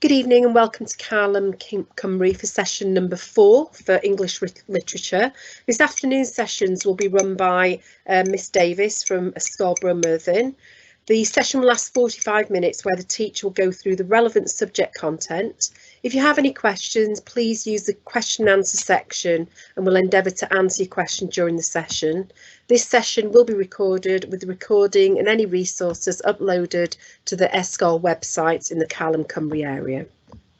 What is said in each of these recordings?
Good evening and welcome to Callum Cymru for session number 4 for English literature. This afternoon's sessions will be run by Miss Davis from e-sgol Merthin. The session will last 45 minutes where the teacher will go through the relevant subject content. If you have any questions, please use the question and answer section and we'll endeavour to answer your question during the session. This session will be recorded with the recording and any resources uploaded to the e-sgol website in the Callum Cymru area.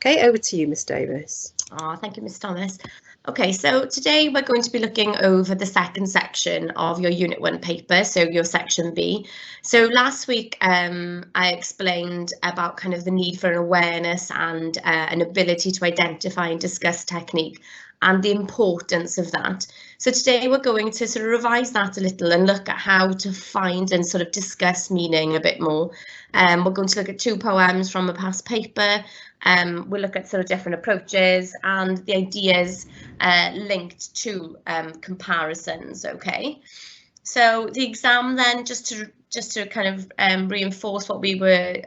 Okay, over to you, Miss Davis. Oh, thank you, Miss Thomas. Okay, so today we're going to be looking over the second section of your Unit 1 paper, so your Section B. So last week I explained about kind of the need for an awareness and an ability to identify and discuss technique and the importance of that. So today we're going to sort of revise that a little and look at how to find and sort of discuss meaning a bit more. We're going to look at 2 poems from a past paper. We'll look at sort of different approaches and the ideas linked to comparisons. Okay, so the exam then, just to kind of reinforce what we were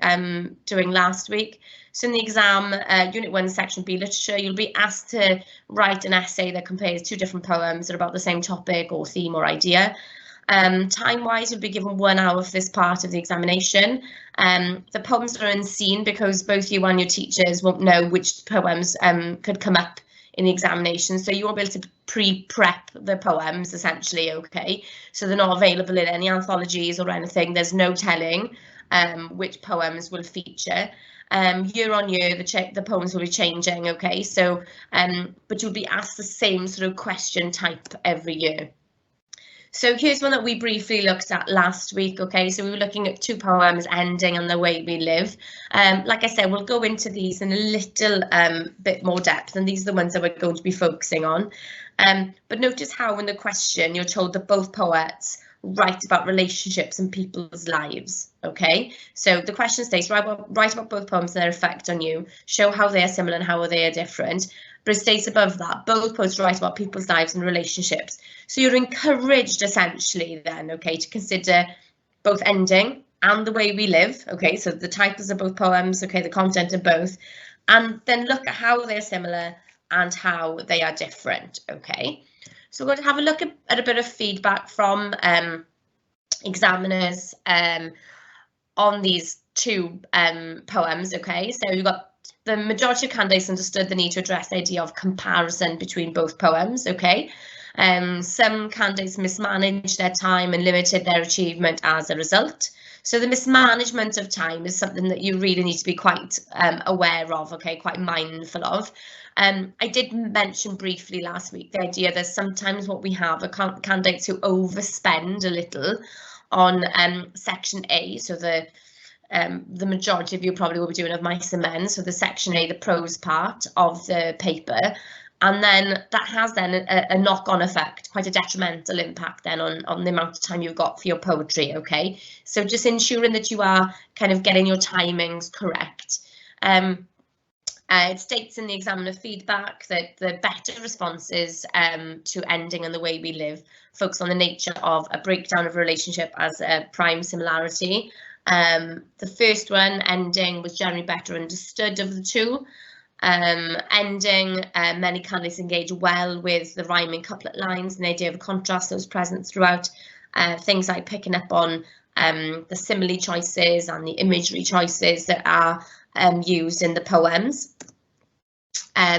doing last week. So in the exam, Unit 1, Section B, Literature, you'll be asked to write an essay that compares 2 different poems that are about the same topic or theme or idea. Time-wise, you'll be given 1 hour for this part of the examination. The poems are unseen because both you and your teachers won't know which poems could come up in the examination, so you won't be able to pre-prep the poems, essentially, okay? So they're not available in any anthologies or anything. There's no telling which poems will feature. Year on year, the poems will be changing, okay? So, but you'll be asked the same sort of question type every year. So here's one that we briefly looked at last week, okay? So we were looking at 2 poems, Ending and The Way We Live. Like I said, we'll go into these in a little bit more depth, and these are the ones that we're going to be focusing on. But notice how in the question you're told that both poets write about relationships and people's lives, okay? So the question states, write about both poems and their effect on you, show how they are similar and how they are different. But it states above that, both poets write about people's lives and relationships. So you're encouraged essentially then, okay, to consider both Ending and The Way We Live, okay, so the titles of both poems, okay, the content of both, and then look at how they're similar and how they are different, okay? So we're going to have a look at a bit of feedback from examiners on these 2 poems, okay? So you've got the majority of candidates understood the need to address the idea of comparison between both poems, okay? Some candidates mismanaged their time and limited their achievement as a result. So the mismanagement of time is something that you really need to be quite aware of, okay, quite mindful of. I did mention briefly last week the idea that sometimes what we have are candidates who overspend a little on Section A, so the majority of you probably will be doing of Mice and Men, so the Section A, the prose part of the paper, and then that has then a knock-on effect, quite a detrimental impact then on the amount of time you've got for your poetry, okay? So just ensuring that you are kind of getting your timings correct. It states in the examiner feedback that the better responses to Ending and The Way We Live focus on the nature of a breakdown of a relationship as a prime similarity. The first one, Ending, was generally better understood of the 2. Ending, many candidates engage well with the rhyming couplet lines and the idea of a contrast that was present throughout. Things like picking up on the simile choices and the imagery choices that are used in the poems.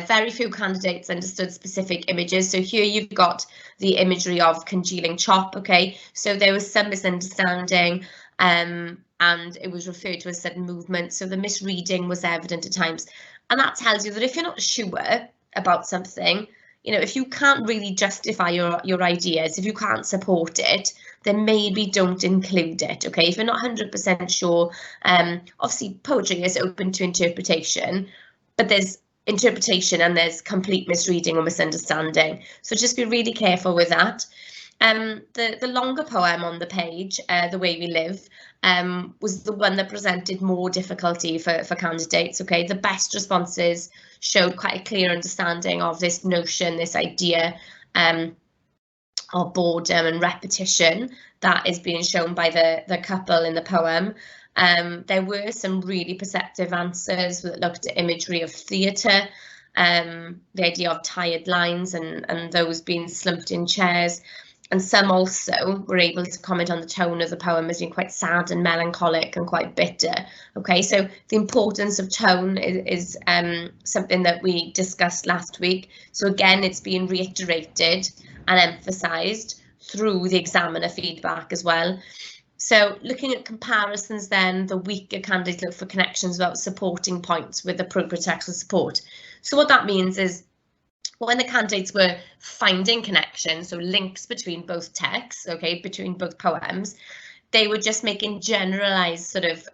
Very few candidates understood specific images. So here you've got the imagery of congealing chop, okay? So there was some misunderstanding and it was referred to as sudden movement. So the misreading was evident at times. And that tells you that if you're not sure about something, you know, if you can't really justify your ideas, if you can't support it, then maybe don't include it, okay? If you're not 100% sure, obviously poetry is open to interpretation, but there's interpretation and there's complete misreading or misunderstanding. So just be really careful with that. The longer poem on the page, The Way We Live, was the one that presented more difficulty for candidates, okay? The best responses showed quite a clear understanding of this notion, this idea of boredom and repetition that is being shown by the couple in the poem. There were some really perceptive answers that looked at imagery of theatre, the idea of tired lines and those being slumped in chairs. And some also were able to comment on the tone of the poem as being quite sad and melancholic and quite bitter. Okay, so the importance of tone is something that we discussed last week. So again, it's being reiterated and emphasised through the examiner feedback as well. So looking at comparisons then, the weaker candidates look for connections without supporting points with appropriate textual support. So what that means is when the candidates were finding connections, so links between both texts, okay, between both poems, they were just making generalized sort of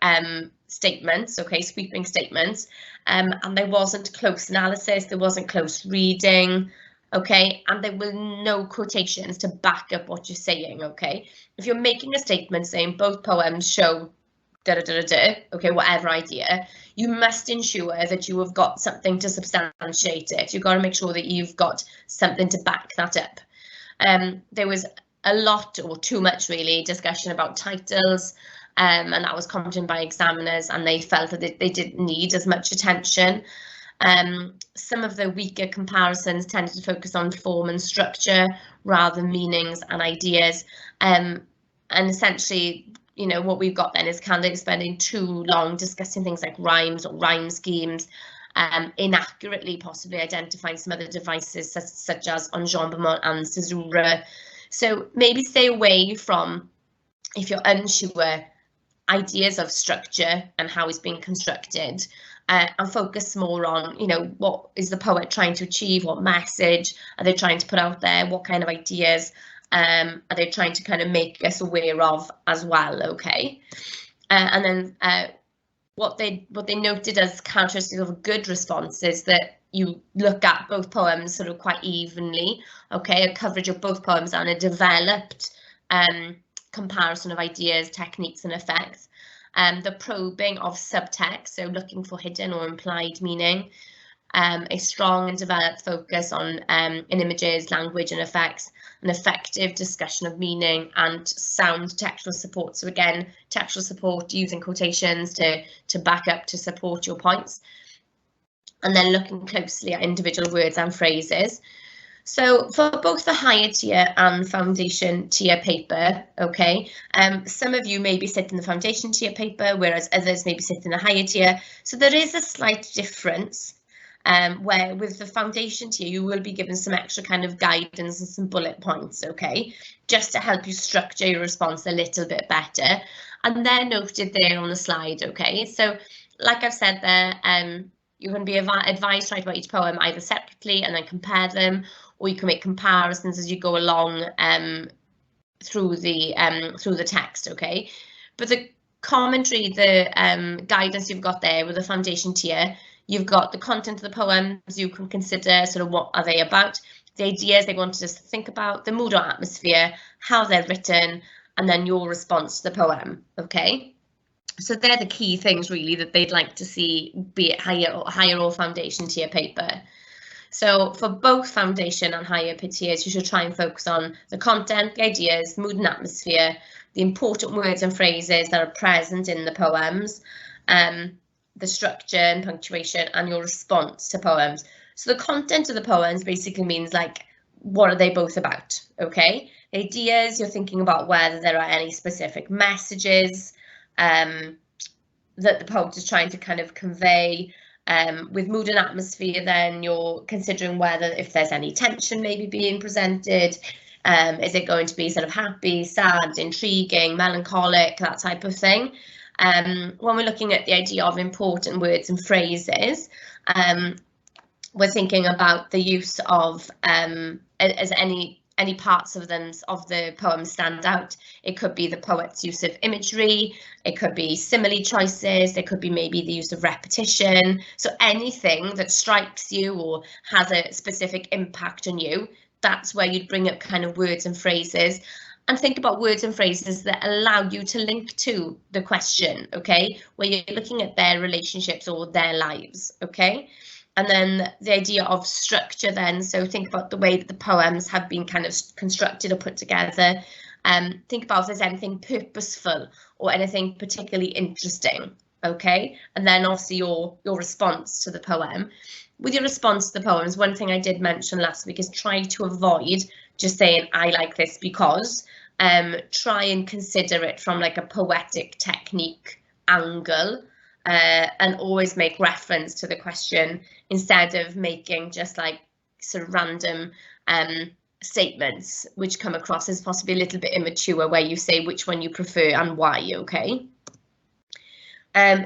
statements, okay, sweeping statements, and there wasn't close analysis, there wasn't close reading, okay, and there were no quotations to back up what you're saying, okay. If you're making a statement saying both poems show okay, whatever idea, you must ensure that you have got something to substantiate it. You've got to make sure that you've got something to back that up. There was a lot, or too much really, discussion about titles, and that was commented by examiners, and they felt that they didn't need as much attention. Some of the weaker comparisons tended to focus on form and structure rather than meanings and ideas, and essentially, you know, what we've got then is candidates spending too long discussing things like rhymes or rhyme schemes, inaccurately possibly identifying some other devices such as enjambment and caesura. So maybe stay away from, if you're unsure, ideas of structure and how it's being constructed, and focus more on, you know, what is the poet trying to achieve, what message are they trying to put out there, what kind of ideas are they trying to kind of make us aware of as well, okay? And then what they noted as characteristics of a good response is that you look at both poems sort of quite evenly, okay, a coverage of both poems and a developed comparison of ideas, techniques and effects. The probing of subtext, so looking for hidden or implied meaning, a strong and developed focus on in images, language and effects, an effective discussion of meaning and sound textual support. So again, textual support using quotations to back up, to support your points. And then looking closely at individual words and phrases. So for both the higher tier and foundation tier paper, okay, some of you maybe sit in the foundation tier paper, whereas others maybe sit in the higher tier. So there is a slight difference. Where with the foundation tier, you will be given some extra kind of guidance and some bullet points, okay, just to help you structure your response a little bit better. And they're noted there on the slide, okay. So like I've said there, you're going to be advised to write about each poem either separately and then compare them, or you can make comparisons as you go along through the text, okay. But the commentary, the guidance you've got there with the foundation tier, you've got the content of the poems, you can consider sort of what are they about, the ideas they wanted us to think about, the mood or atmosphere, how they're written, and then your response to the poem, okay? So they're the key things really that they'd like to see, be it higher or foundation tier paper. So for both foundation and higher tiers, you should try and focus on the content, the ideas, mood and atmosphere, the important words and phrases that are present in the poems, the structure and punctuation, and your response to poems. So the content of the poems basically means like, what are they both about, okay? Ideas, you're thinking about whether there are any specific messages that the poet is trying to kind of convey. With mood and atmosphere, then you're considering whether if there's any tension maybe being presented. Is it going to be sort of happy, sad, intriguing, melancholic, that type of thing? When we're looking at the idea of important words and phrases, we're thinking about the use of as any parts of them of the poem stand out. It could be the poet's use of imagery, it could be simile choices, there could be maybe the use of repetition. So anything that strikes you or has a specific impact on you, that's where you'd bring up kind of words and phrases. And think about words and phrases that allow you to link to the question, okay, where you're looking at their relationships or their lives, okay. And then the idea of structure then, so think about the way that the poems have been kind of constructed or put together, think about if there's anything purposeful or anything particularly interesting, okay? And then obviously your response to the poem. With your response to the poems, one thing I did mention last week is try to avoid just saying, I like this because. Try and consider it from like a poetic technique angle, and always make reference to the question instead of making just like sort of random statements which come across as possibly a little bit immature, where you say which one you prefer and why, okay?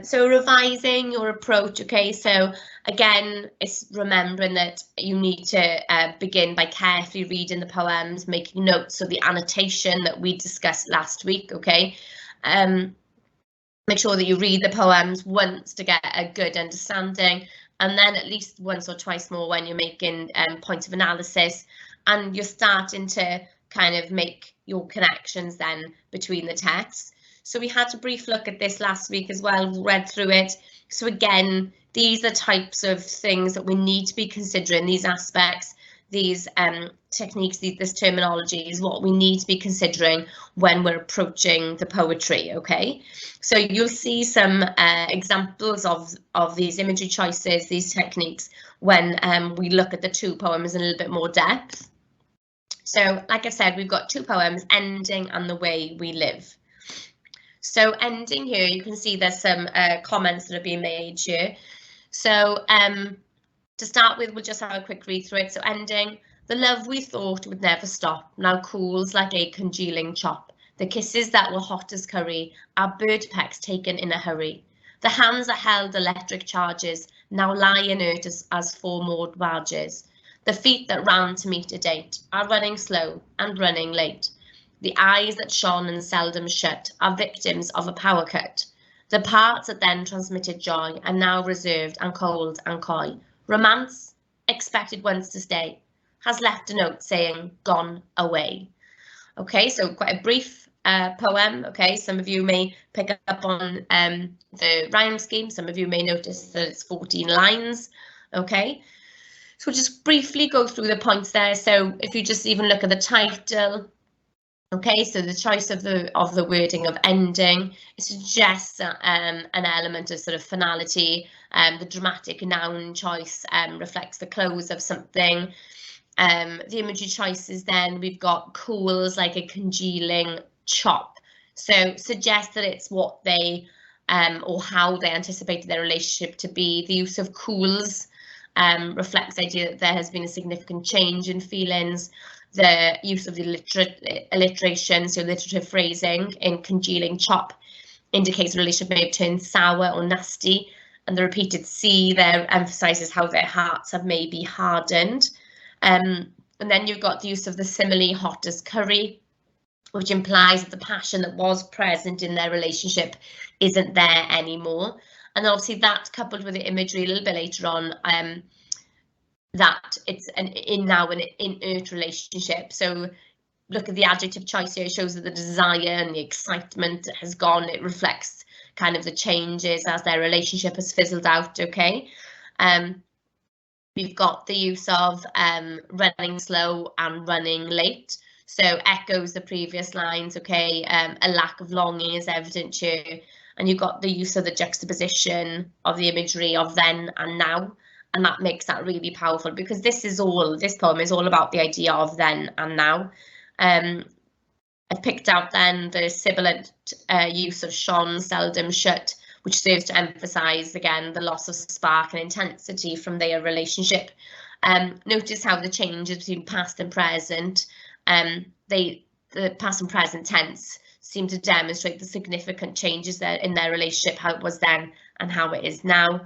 So revising your approach, okay, so again, it's remembering that you need to begin by carefully reading the poems, making notes of the annotation that we discussed last week, okay? Make sure that you read the poems once to get a good understanding, and then at least once or twice more when you're making points of analysis, and you're starting to kind of make your connections then between the texts. So we had a brief look at this last week as well, read through it. So again, these are types of things that we need to be considering, these aspects, these techniques, this terminology is what we need to be considering when we're approaching the poetry, okay? So you'll see some examples of these imagery choices, these techniques, when we look at the two poems in a little bit more depth. So like I said, we've got two poems, Ending and The Way We Live. So ending here, you can see there's some comments that are being made here. So to start with, we'll just have a quick read through it. So ending, the love we thought would never stop now cools like a congealing chop. The kisses that were hot as curry, our bird pecks taken in a hurry. The hands that held electric charges now lie inert as four-moored barges. The feet that ran to meet a date are running slow and running late. The eyes that shone and seldom shut are victims of a power cut. The parts that then transmitted joy are now reserved and cold and coy. Romance, expected once to stay, has left a note saying, gone away. Okay, so quite a brief poem. Okay, some of you may pick up on the rhyme scheme. Some of you may notice that it's 14 lines. Okay, so just briefly go through the points there. So if you just even look at the title, okay, so the choice of the wording of ending, it suggests an element of sort of finality. The dramatic noun choice reflects the close of something. The imagery choices then, we've got cools like a congealing chop. So suggests that it's what they or how they anticipated their relationship to be. The use of cools reflects the idea that there has been a significant change in feelings. The use of the alliteration, so alliterative phrasing in congealing chop, indicates the relationship may have turned sour or nasty, and the repeated C there emphasises how their hearts have maybe hardened. And then you've got the use of the simile hot as curry, which implies that the passion that was present in their relationship isn't there anymore. And obviously that coupled with the imagery a little bit later on, that it's now an inert relationship. So look at the adjective choice here, it shows that the desire and the excitement has gone. It reflects kind of the changes as their relationship has fizzled out, okay? We've got the use of running slow and running late. So echoes the previous lines, okay? A lack of longing is evident here. And you've got the use of the juxtaposition of the imagery of then and now. And that makes that really powerful, because this poem is all about the idea of then and now. I've picked out then the sibilant use of shone, seldom shut, which serves to emphasise again the loss of spark and intensity from their relationship. Notice how the changes between past and present, the past and present tense seem to demonstrate the significant changes there in their relationship, how it was then and how it is now.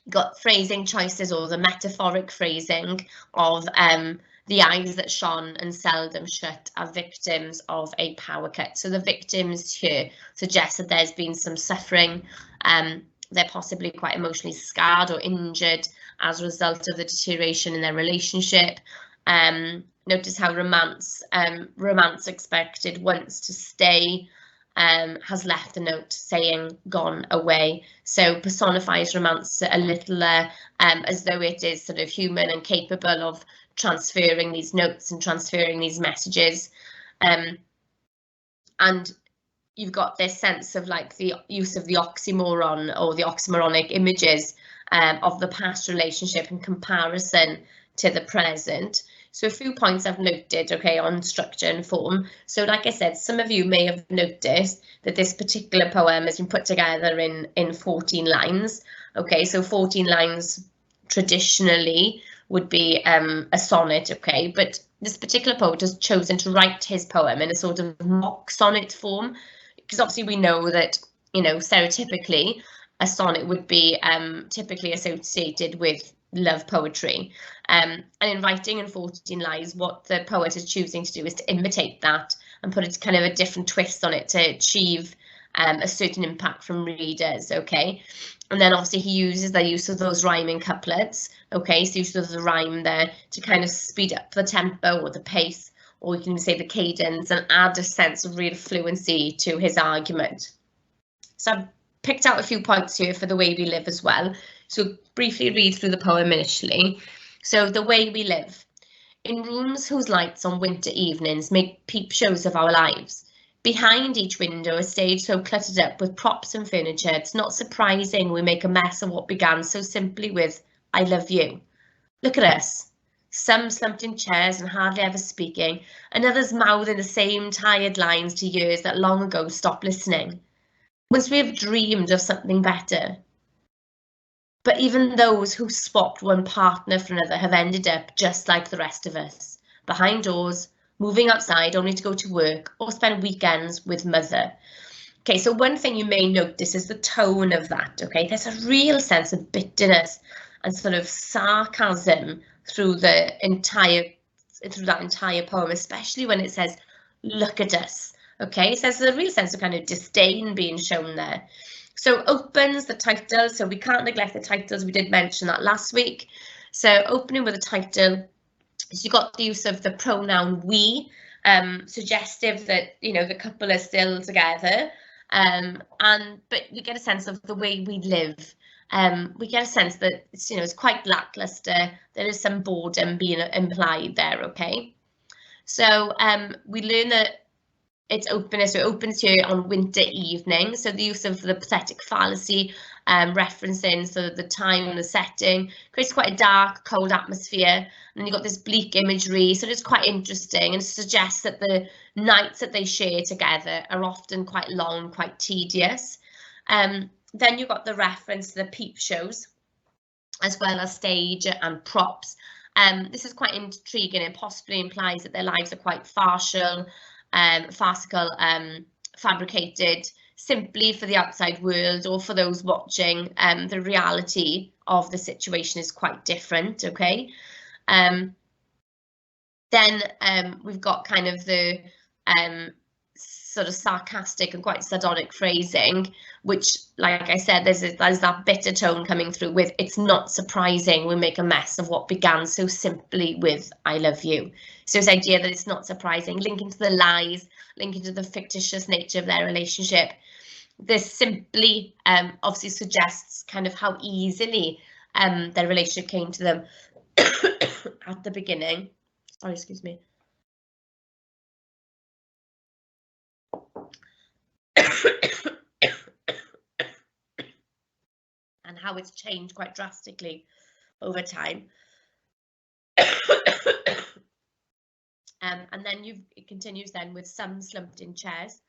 Got phrasing choices, or the metaphoric phrasing of the eyes that shone and seldom shut are victims of a power cut. So the victims here suggest that there's been some suffering. They're possibly quite emotionally scarred or injured as a result of the deterioration in their relationship. Notice how romance expected once to stay has left a note saying gone away. So personifies romance a little as though it is sort of human and capable of transferring these notes and transferring these messages. And you've got this sense of like the use of the oxymoron or the oxymoronic images of the past relationship in comparison to the present. So a few points I've noted, okay, on structure and form. So like I said, some of you may have noticed that this particular poem has been put together in 14 lines. Okay, so 14 lines traditionally would be a sonnet, okay, but this particular poet has chosen to write his poem in a sort of mock sonnet form, because obviously we know that, you know, stereotypically a sonnet would be typically associated with love poetry, and in writing in 14 lines, what the poet is choosing to do is to imitate that and put it kind of a different twist on it to achieve a certain impact from readers, okay. And then obviously he uses the use of those rhyming couplets, okay, so use of the rhyme there to kind of speed up the tempo or the pace, or you can say the cadence, and add a sense of real fluency to his argument. So I've picked out a few points here for the way we live as well. So briefly read through the poem initially. So the way we live. In rooms whose lights on winter evenings make peep shows of our lives. Behind each window, a stage so cluttered up with props and furniture, it's not surprising we make a mess of what began so simply with, I love you. Look at us. Some slumped in chairs and hardly ever speaking, and others mouthing the same tired lines to ears that long ago stopped listening. Once we have dreamed of something better. But even those who swapped one partner for another have ended up just like the rest of us, behind doors, moving outside only to go to work or spend weekends with mother. Okay, so one thing you may notice is the tone of that, okay? There's a real sense of bitterness and sort of sarcasm through that entire poem, especially when it says, look at us, okay? So there's a real sense of kind of disdain being shown there. So opens the title, so we can't neglect the titles, we did mention that last week. So opening with a title, so you got the use of the pronoun we, suggestive that, you know, the couple are still together, but we get a sense of the way we live. We get a sense that it's, you know, it's quite lackluster. There is some boredom being implied there, okay? So we learn that its openness, so it opens here on winter evening. So the use of the pathetic fallacy, referencing so the time and the setting creates quite a dark, cold atmosphere. And then you've got this bleak imagery, so it's quite interesting and suggests that the nights that they share together are often quite long, quite tedious. Then you've got the reference to the peep shows, as well as stage and props. This is quite intriguing and possibly implies that their lives are quite farcical, fabricated simply for the outside world or for those watching. The reality of the situation is quite different, okay? Then we've got kind of the sort of sarcastic and quite sardonic phrasing, which, like I said, there's that bitter tone coming through with, it's not surprising we make a mess of what began so simply with I love you. So this idea that it's not surprising, linking to the lies, linking to the fictitious nature of their relationship. This simply obviously suggests kind of how easily their relationship came to them at the beginning. Sorry, excuse me. And how it's changed quite drastically over time. And then it continues then with some slumped in chairs.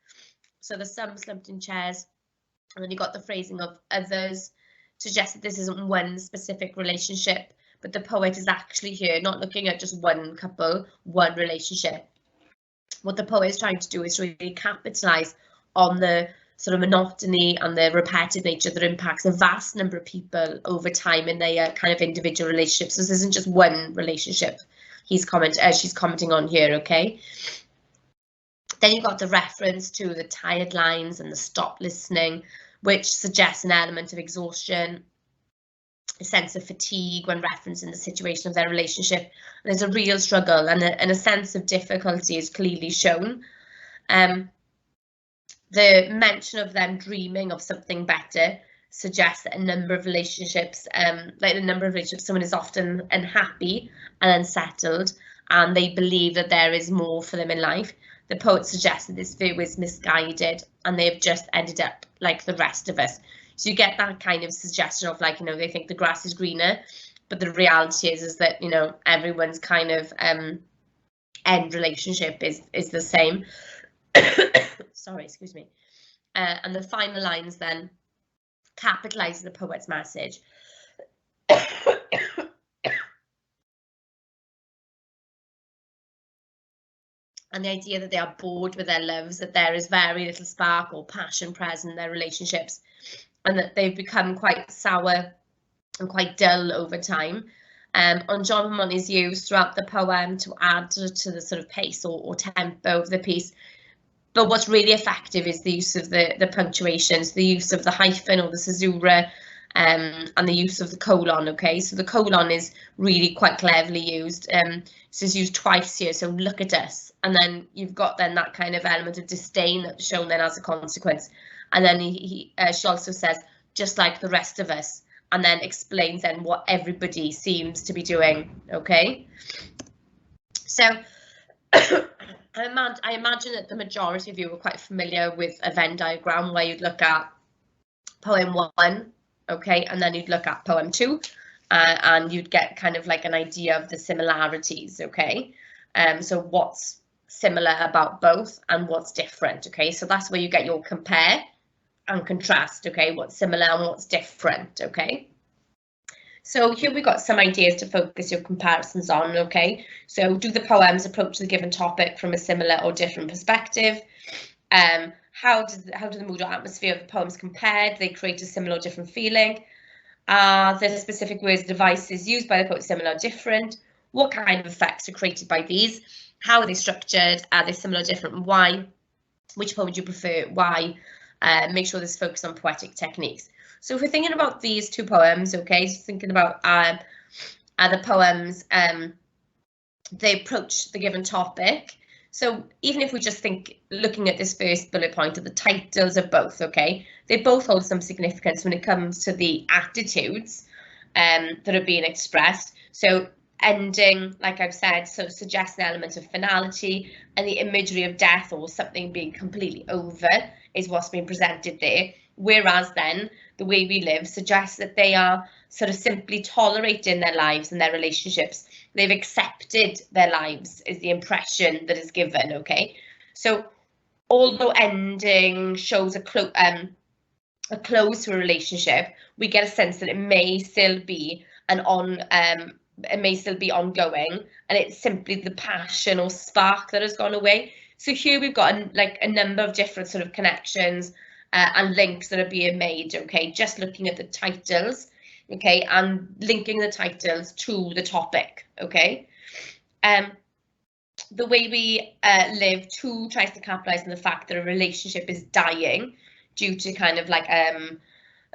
So the some slumped in chairs, and then you got the phrasing of others, suggests that this isn't one specific relationship, but the poet is actually here not looking at just one couple, one relationship. What the poet is trying to do is really capitalize on the sort of monotony and the repetitive nature that impacts a vast number of people over time in their kind of individual relationships. So this isn't just one relationship she's commenting on here, okay? Then you've got the reference to the tired lines and the stop listening, which suggests an element of exhaustion, a sense of fatigue when referencing the situation of their relationship. And there's a real struggle and a sense of difficulty is clearly shown. The mention of them dreaming of something better suggests that a number of relationships, someone is often unhappy and unsettled, and they believe that there is more for them in life. the poet suggested this view is misguided and they've just ended up like the rest of us. So you get that kind of suggestion of like, you know, they think the grass is greener, but the reality is that, you know, everyone's kind of end relationship is the same. Sorry, excuse me. And the final lines then capitalize the poet's message. And the idea that they are bored with their loves, that there is very little spark or passion present in their relationships, and that they've become quite sour and quite dull over time. Enjambment is used throughout the poem to add to the sort of pace or tempo of the piece. But what's really effective is the use of the punctuations, the use of the hyphen or the caesura, and the use of the colon. Okay, so the colon is really quite cleverly used. So it's used twice here. So look at us, and then you've got then that kind of element of disdain that's shown then as a consequence. And then she also says, just like the rest of us, and then explains then what everybody seems to be doing. Okay, so I imagine that the majority of you are quite familiar with a Venn diagram where you'd look at poem 1, okay, and then you'd look at poem 2, and you'd get kind of like an idea of the similarities, okay. So what's similar about both and what's different, okay. So that's where you get your compare and contrast, okay, what's similar and what's different, okay. So here we've got some ideas to focus your comparisons on, okay? So do the poems approach the given topic from a similar or different perspective? How do the mood or atmosphere of the poems compare? Do they create a similar or different feeling? Are the specific words, devices used by the poet similar or different? What kind of effects are created by these? How are they structured? Are they similar or different? Why? Which poem would you prefer? Why? Make sure there's focus on poetic techniques. So if we're thinking about these two poems, okay, so thinking about the poems, they approach the given topic. So even if we just think, looking at this first bullet point of the titles of both, okay, they both hold some significance when it comes to the attitudes that are being expressed. So ending, like I've said, sort of suggests an element of finality, and the imagery of death or something being completely over is what's being presented there. Whereas then the way we live suggests that they are sort of simply tolerating their lives and their relationships. They've accepted their lives is the impression that is given, okay? So although ending shows a close to a relationship, we get a sense that it may still be ongoing, and it's simply the passion or spark that has gone away. So here we've got a number of different sort of connections and links that are being made, okay, just looking at the titles, okay, and linking the titles to the topic, okay. The way we live too tries to capitalize on the fact that a relationship is dying due to kind of like a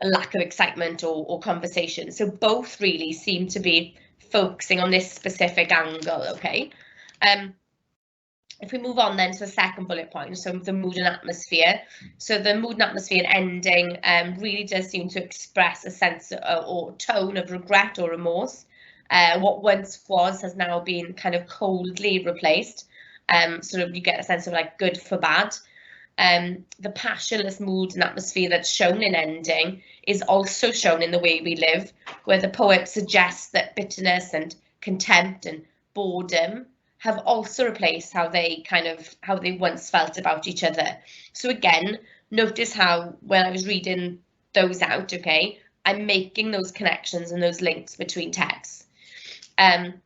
lack of excitement or conversation. So both really seem to be focusing on this specific angle, okay. If we move on then to the second bullet point, so the mood and atmosphere. So the mood and atmosphere and ending really does seem to express a sense or tone of regret or remorse. What once was has now been kind of coldly replaced. Sort of you get a sense of like good for bad. The passionless mood and atmosphere that's shown in ending is also shown in the way we live, where the poet suggests that bitterness and contempt and boredom have also replaced how they once felt about each other. So again, notice how when I was reading those out, okay, I'm making those connections and those links between texts. And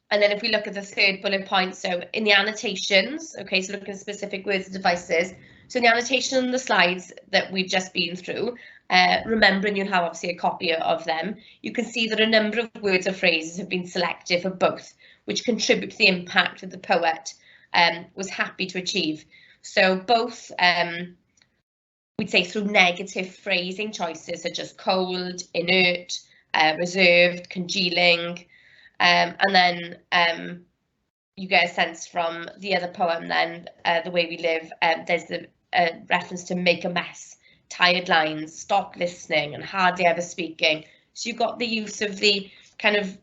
then if we look at the third bullet point, so in the annotations, okay, so looking at specific words and devices. So in the annotation on the slides that we've just been through, remembering you'll have obviously a copy of them, you can see that a number of words or phrases have been selected for both, which contribute to the impact that the poet was happy to achieve. So both, we'd say through negative phrasing choices such as cold, inert, reserved, congealing, and then you get a sense from the other poem then, The Way We Live, there's the reference to make a mess, tired lines, stop listening and hardly ever speaking. So you've got the use of the kind of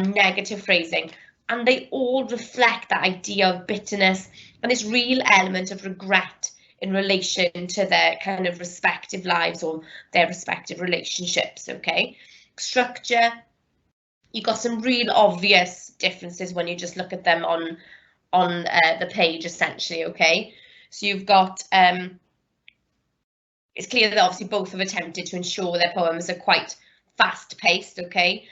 negative phrasing, and they all reflect that idea of bitterness and this real element of regret in relation to their kind of respective lives or their respective relationships, okay? Structure, you've got some real obvious differences when you just look at them on the page, essentially, okay? So you've got, it's clear that obviously both have attempted to ensure their poems are quite fast-paced, okay?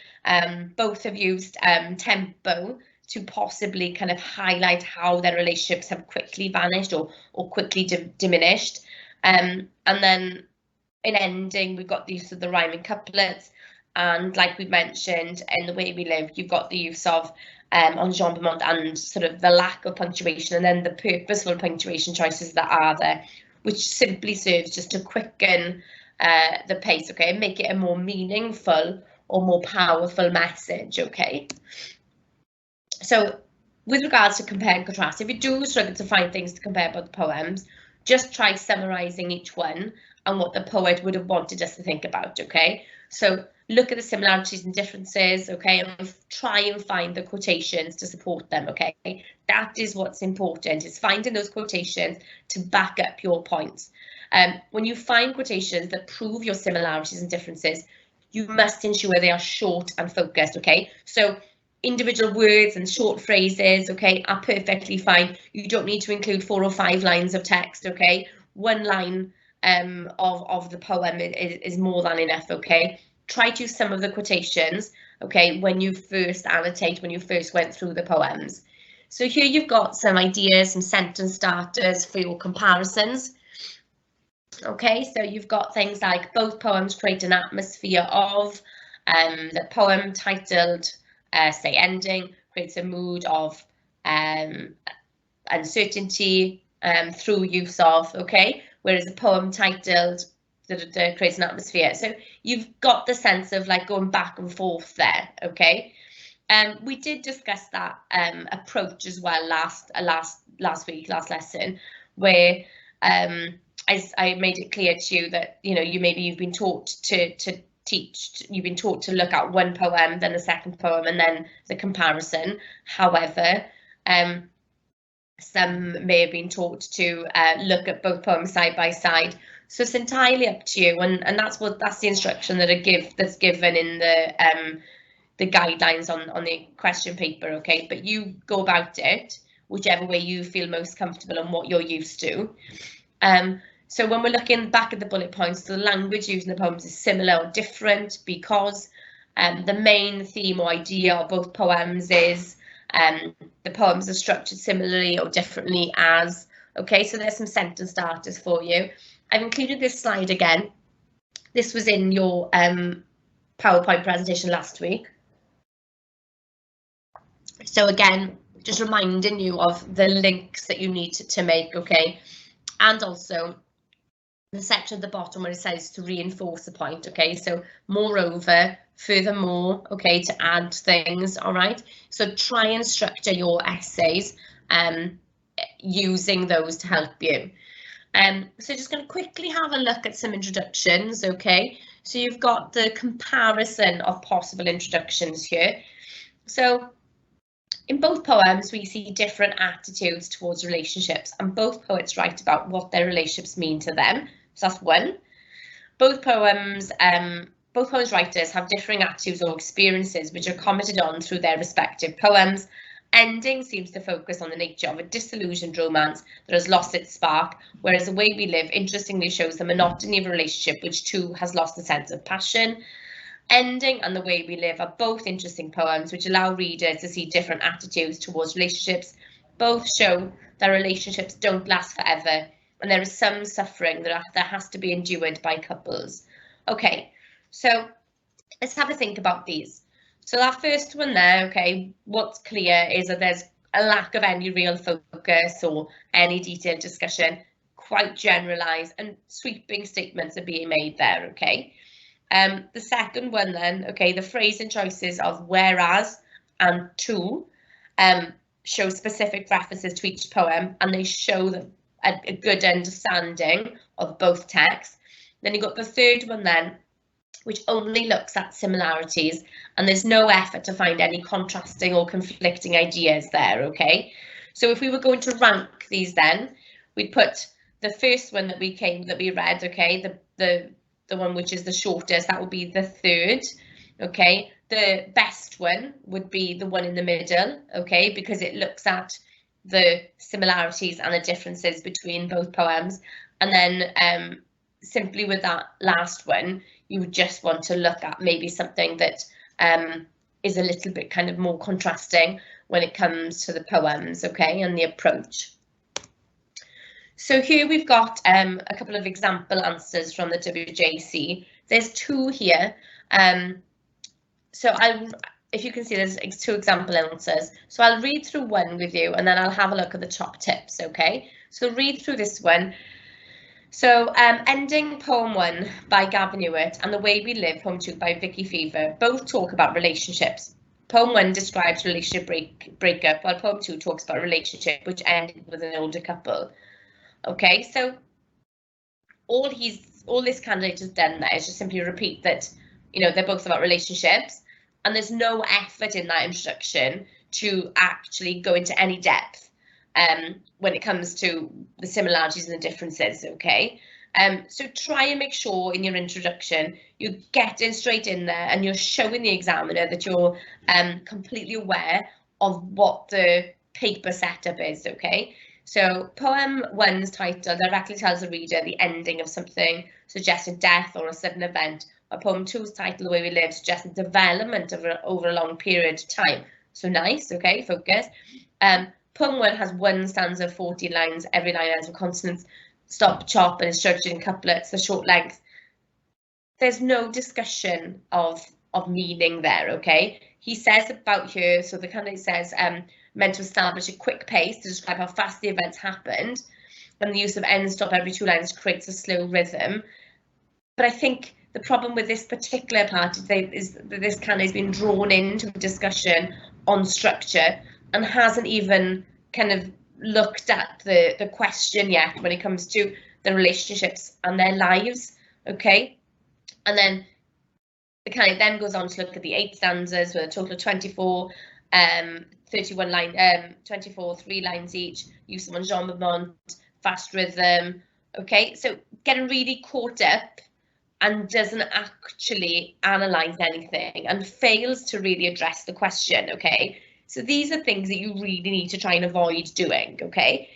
Both have used tempo to possibly kind of highlight how their relationships have quickly vanished or quickly diminished. And then in ending, we've got the use of the rhyming couplets, and like we mentioned, in The Way We Live, you've got the use of enjambment and sort of the lack of punctuation, and then the purposeful punctuation choices that are there, which simply serves just to quicken the pace, okay, and make it a more meaningful or more powerful message, okay? So with regards to compare and contrast, if you do struggle to find things to compare about the poems, just try summarising each one and what the poet would have wanted us to think about, okay? So look at the similarities and differences, okay, and try and find the quotations to support them, okay? That is what's important, is finding those quotations to back up your points. When you find quotations that prove your similarities and differences, you must ensure they are short and focused, okay? So individual words and short phrases, okay, are perfectly fine. You don't need to include 4 or 5 lines of text, okay? 1 line of the poem is more than enough, okay? Try to use some of the quotations, okay, when you first annotate, when you first went through the poems. So here you've got some ideas, some sentence starters for your comparisons. Okay, so you've got things like both poems create an atmosphere of, the poem titled, say, Ending, creates a mood of uncertainty through use of, okay, whereas a poem titled creates an atmosphere. So you've got the sense of like going back and forth there, okay? We did discuss that approach as well last lesson, where I made it clear to you that, you know, you've been taught to teach, you've been taught to look at one poem, then the second poem, and then the comparison. However, some may have been taught to look at both poems side by side. So it's entirely up to you, and that's the instruction that's given in the guidelines on the question paper, okay? But you go about it whichever way you feel most comfortable and what you're used to. So when we're looking back at the bullet points, the language used in the poems is similar or different because the main theme or idea of both poems is the poems are structured similarly or differently as, okay, so there's some sentence starters for you. I've included this slide again. This was in your PowerPoint presentation last week. So again, just reminding you of the links that you need to make, okay? And also the section at the bottom where it says to reinforce the point, okay? So moreover, furthermore, okay, to add things, all right? So try and structure your essays using those to help you. So just going to quickly have a look at some introductions, okay? So you've got the comparison of possible introductions here. So in both poems, we see different attitudes towards relationships, and both poets write about what their relationships mean to them. So that's one. Both poems writers have differing attitudes or experiences which are commented on through their respective poems. Ending seems to focus on the nature of a disillusioned romance that has lost its spark, whereas The Way We Live interestingly shows the monotony of a relationship which too has lost the sense of passion. Ending and The Way We Live are both interesting poems which allow readers to see different attitudes towards relationships. Both show that relationships don't last forever, and there is some suffering that has to be endured by couples. Okay, so let's have a think about these. So that first one there, okay, what's clear is that there's a lack of any real focus or any detailed discussion, quite generalised, and sweeping statements are being made there, okay? The second one then, okay, the phrasing choices of whereas and to show specific references to each poem, and they show a good understanding of both texts. Then you've got the third one then, which only looks at similarities, and there's no effort to find any contrasting or conflicting ideas there, okay? So if we were going to rank these, then we'd put the first one that we read, okay, the one which is the shortest, that would be the third, okay. The best one would be the one in the middle, okay, because it looks at the similarities and the differences between both poems. And then simply with that last one, you would just want to look at maybe something that is a little bit kind of more contrasting when it comes to the poems, okay, and the approach. So here we've got a couple of example answers from the WJC. There's two here. So if you can see, there's two example answers. So I'll read through one with you and then I'll have a look at the top tips, okay? So read through this one. So Ending Poem 1 by Gavin Ewart and The Way We Live, Poem 2 by Vicky Fever, both talk about relationships. Poem 1 describes relationship breakup, while Poem 2 talks about a relationship which ended with an older couple. Okay, so all this candidate has done there is just simply repeat that, you know, they're both about relationships, and there's no effort in that introduction to actually go into any depth when it comes to the similarities and the differences, okay? So try and make sure in your introduction you're getting straight in there and you're showing the examiner that you're completely aware of what the paper setup is, okay? So Poem 1's title directly tells the reader the ending of something, suggesting death or a sudden event, while Poem 2's title, The Way We Live, suggests the development of over a long period of time. So nice, okay, focus. Poem 1 has one stanza of 40 lines, every line ends with consonants, stop, chop, and is structured in couplets, the short length. There's no discussion of meaning there, okay? He says about here, so the candidate says, meant to establish a quick pace to describe how fast the events happened, and the use of end stop every 2 lines creates a slow rhythm. But I think the problem with this particular part is that this candidate has been drawn into a discussion on structure and hasn't even kind of looked at the question yet when it comes to the relationships and their lives, okay? And then the candidate then goes on to look at the 8 stanzas with a total of 24, 31 line, 24, 3 lines each, use of enjambment, fast rhythm, okay? So getting really caught up and doesn't actually analyze anything and fails to really address the question, okay? So these are things that you really need to try and avoid doing, okay?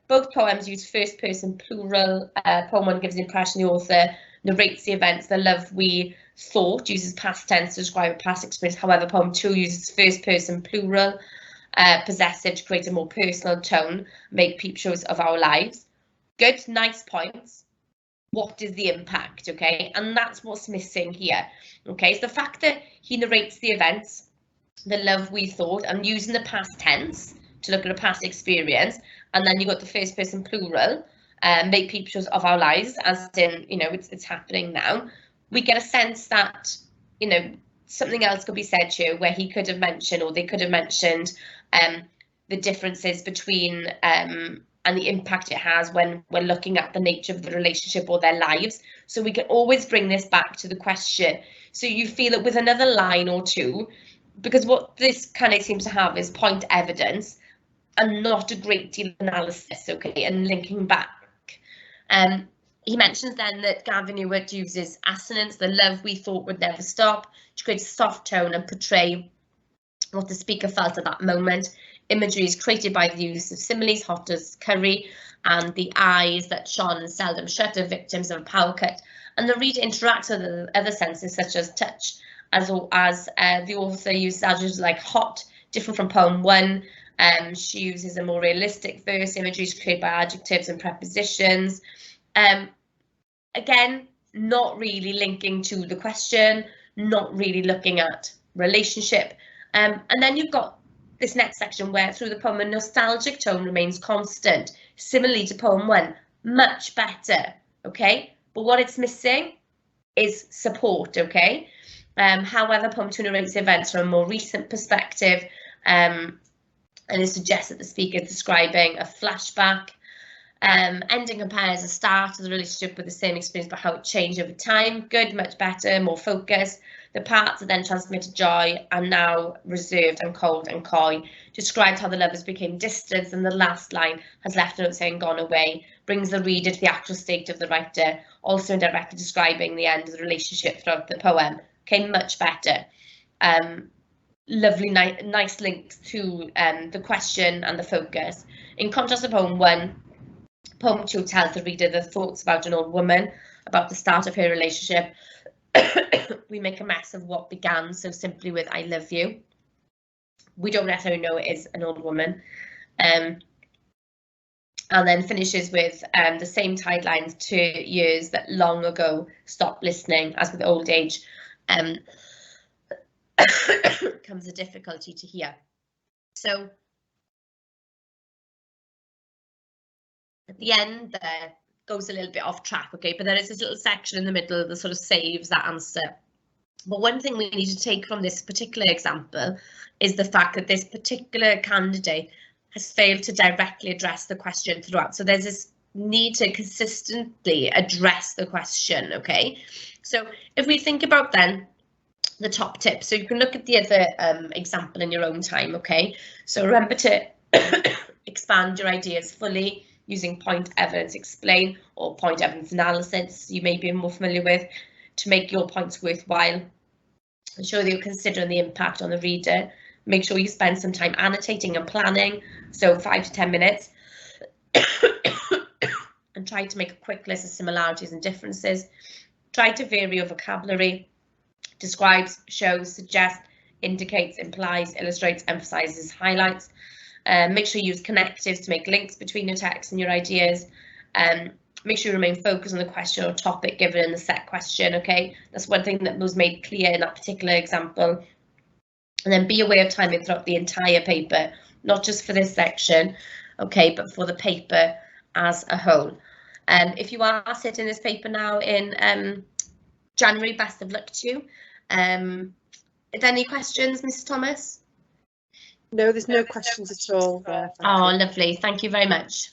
Both poems use first person plural. Poem 1 gives the impression the author narrates the events, the love we thought, uses past tense to describe a past experience. However, Poem 2 uses first person plural, possessive to create a more personal tone, make peep shows of our lives. Good, nice points. What is the impact, okay? And that's what's missing here, okay? So the fact that he narrates the events, the love we thought, and using the past tense to look at a past experience, and then you got the first person plural, make peep shows of our lives, as in, you know, it's happening now. We get a sense that, you know, something else could be said here where he could have mentioned, or they could have mentioned, the differences between and the impact it has when we're looking at the nature of the relationship or their lives. So we can always bring this back to the question. So you feel that with another line or two, because what this kind of seems to have is point evidence and not a great deal of analysis, okay, and linking back. He mentions then that Gavin Ewart uses assonance, the love we thought would never stop, to create a soft tone and portray what the speaker felt at that moment. Imagery is created by the use of similes, hot as curry, and the eyes that shone and seldom shut are victims of a power cut. And the reader interacts with other senses such as touch, as the author uses adjectives like hot, different from Poem 1. She uses a more realistic verse. Imagery is created by adjectives and prepositions. Again, not really linking to the question, not really looking at relationship. And then you've got this next section where through the poem a nostalgic tone remains constant, similarly to Poem 1, much better, okay? But what it's missing is support, okay? However, Poem 2 narrates events from a more recent perspective, and it suggests that the speaker is describing a flashback. Ending compares the start of the relationship with the same experience, but how it changed over time. Good, much better, more focused. The parts that then transmitted joy are now reserved and cold and coy. Described how the lovers became distant, and the last line has left a note saying gone away. Brings the reader to the actual state of the writer, also indirectly describing the end of the relationship throughout the poem. Okay, much better. Lovely, nice links to the question and the focus. In contrast to poem 1, poem 2 tells the reader the thoughts about an old woman, about the start of her relationship. We make a mess of what began so simply with I love you. We don't necessarily know it is an old woman. And then finishes with the same tide lines, 2 years that long ago stopped listening, as with old age comes a difficulty to hear. So at the end there goes a little bit off track, okay, but there is this little section in the middle that sort of saves that answer. But one thing we need to take from this particular example is the fact that this particular candidate has failed to directly address the question throughout. So there's this need to consistently address the question, okay? So if we think about then the top tips, so you can look at the other example in your own time, okay? So remember to expand your ideas fully using point, evidence, explain, or point, evidence, analysis you may be more familiar with, to make your points worthwhile. Ensure that you're considering the impact on the reader. Make sure you spend some time annotating and planning, so 5 to 10 minutes. And try to make a quick list of similarities and differences. Try to vary your vocabulary. Describes, shows, suggests, indicates, implies, illustrates, emphasizes, highlights. Make sure you use connectives to make links between your text and your ideas. Make sure you remain focused on the question or topic given in the set question, okay? That's one thing that was made clear in that particular example. And then be aware of timing throughout the entire paper, not just for this section, okay, but for the paper as a whole. If you are sitting this paper now in January, best of luck to you. Are there any questions, Mrs. Thomas? No, there's no questions at all. Oh, lovely. Thank you very much.